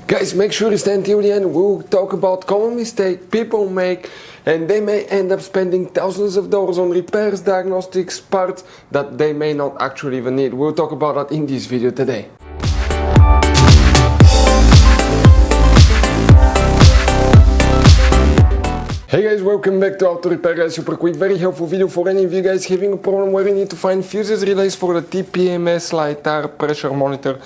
Guys, make sure you stay until the end. We'll talk about common mistakes people make, and they may end up spending thousands of dollars on repairs, diagnostics, parts that they may not actually even need. We'll talk about that in this video today. Hey guys, welcome back to Auto Repair guys. Super quick, very helpful video for any of you guys having a problem where you need to find fuses relays for the TPMS Light tire pressure monitor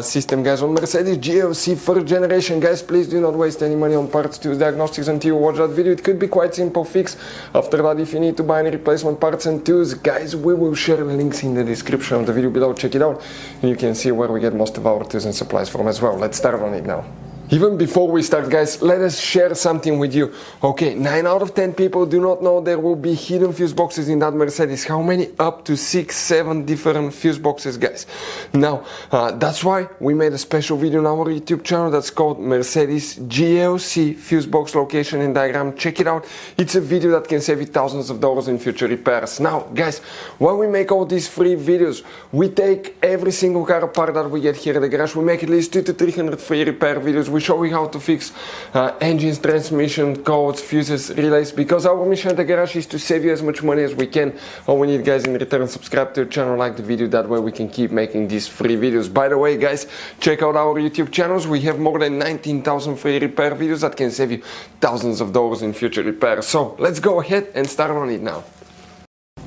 system guys on Mercedes GLC 4th generation. Guys, please do not waste any money on parts, tools, diagnostics until you watch that video. It could be quite simple fix. After that, if you need to buy any replacement parts and tools, guys, we will share the links in the description of the video below. Check it out and you can see where we get most of our tools and supplies from as well. Let's start on it now. Even before we start guys, let us share something with you. Okay, 9 out of 10 people do not know there will be hidden fuse boxes in that Mercedes. How many? Up to 6-7 different fuse boxes guys. Now, that's why we made a special video on our YouTube channel that's called Mercedes GLC fuse box location and diagram. Check it out. It's a video that can save you thousands of dollars in future repairs. Now guys, while we make all these free videos, we take every single car apart that we get here at the garage. We make at least 200 to 300 free repair videos. We show you how to fix engines, transmission, codes, fuses, relays, because our mission at the garage is to save you as much money as we can. All we need guys in return, subscribe to the channel, like the video, that way we can keep making these free videos. By the way guys, check out our YouTube channels. We have more than 19,000 free repair videos that can save you thousands of dollars in future repairs. So let's go ahead and start on it now.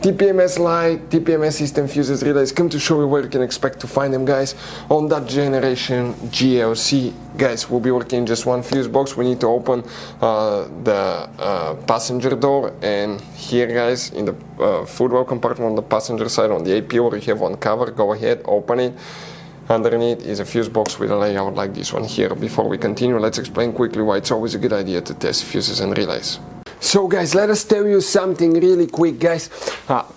TPMS Light, TPMS system fuses relays, come to show you where you can expect to find them guys on that generation GLC. Guys, we'll be working in just one fuse box. We need to open the passenger door, and here guys in the footwell compartment on the passenger side on the APO you have one cover. Go ahead, open it. Underneath is a fuse box with a layout like this one here. Before we continue, let's explain quickly why it's always a good idea to test fuses and relays. So guys, let us tell you something really quick guys.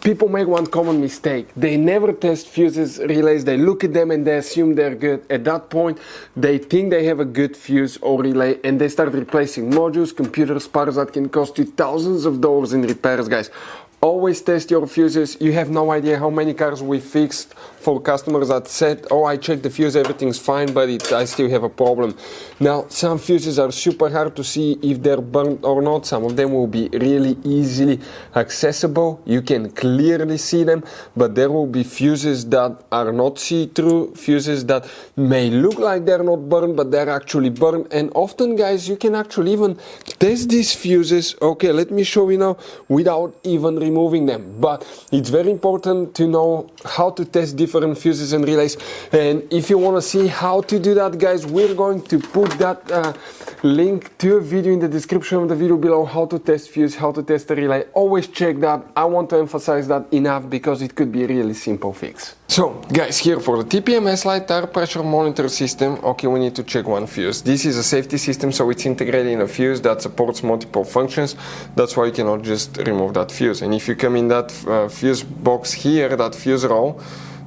People make one common mistake. They never test fuses, relays. They look at them and they assume they're good. At that point, they think they have a good fuse or relay and they start replacing modules, computers, parts that can cost you thousands of dollars in repairs guys. Always test your fuses. You have no idea how many cars we fixed for customers that said, oh, I checked the fuse, everything's fine, but I still have a problem. Now, some fuses are super hard to see if they're burnt or not. Some of them will be really easily accessible. You can clearly see them, but there will be fuses that are not see-through, fuses that may look like they're not burned, but they're actually burned. And often, guys, you can actually even test these fuses. Okay, let me show you now without even removing them. But it's very important to know how to test different fuses and relays, and if you want to see how to do that guys, we're going to put that link to a video in the description of the video below, how to test fuse, how to test the relay. Always check that. I want to emphasize that enough because it could be a really simple fix. So guys, here for the TPMS Light tire pressure monitor system, okay, we need to check one fuse. This is a safety system, so it's integrated in a fuse that supports multiple functions. That's why you cannot just remove that fuse. And if you come in that fuse box here, that fuse row,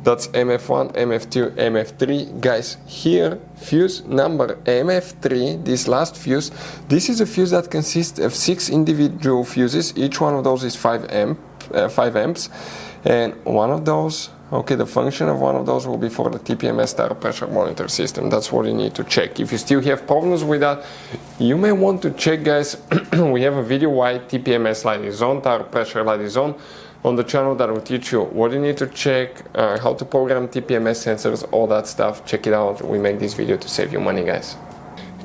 that's MF1, MF2, MF3. Guys, here, fuse number MF3, this last fuse, this is a fuse that consists of 6 individual fuses. Each one of those is 5 amps. And one of those, okay, the function of one of those will be for the TPMS tire pressure monitor system. That's what you need to check. If you still have problems with that, you may want to check, guys. We have a video why TPMS light is on, tire pressure light is on the channel that will teach you what you need to check, how to program TPMS sensors, all that stuff. Check it out. We make this video to save you money, guys.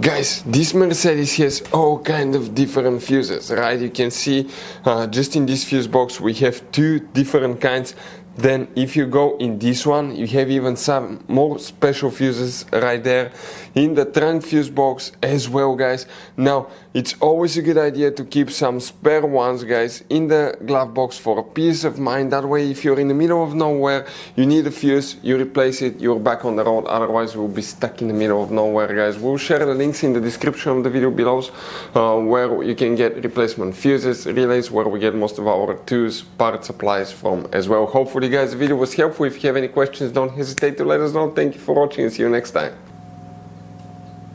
Guys, this Mercedes has all kind of different fuses, right? You can see just in this fuse box we have 2 different kinds. Then if you go in this one, you have even some more special fuses right there in the trunk fuse box as well, guys. Now, it's always a good idea to keep some spare ones, guys, in the glove box for a peace of mind. That way, if you're in the middle of nowhere, you need a fuse, you replace it, you're back on the road. Otherwise, we'll be stuck in the middle of nowhere, guys. We'll share the links in the description of the video below where you can get replacement fuses, relays, where we get most of our tools, part supplies from as well. Hopefully, guys, the video was helpful. If you have any questions, don't hesitate to let us know. Thank you for watching and see you next time.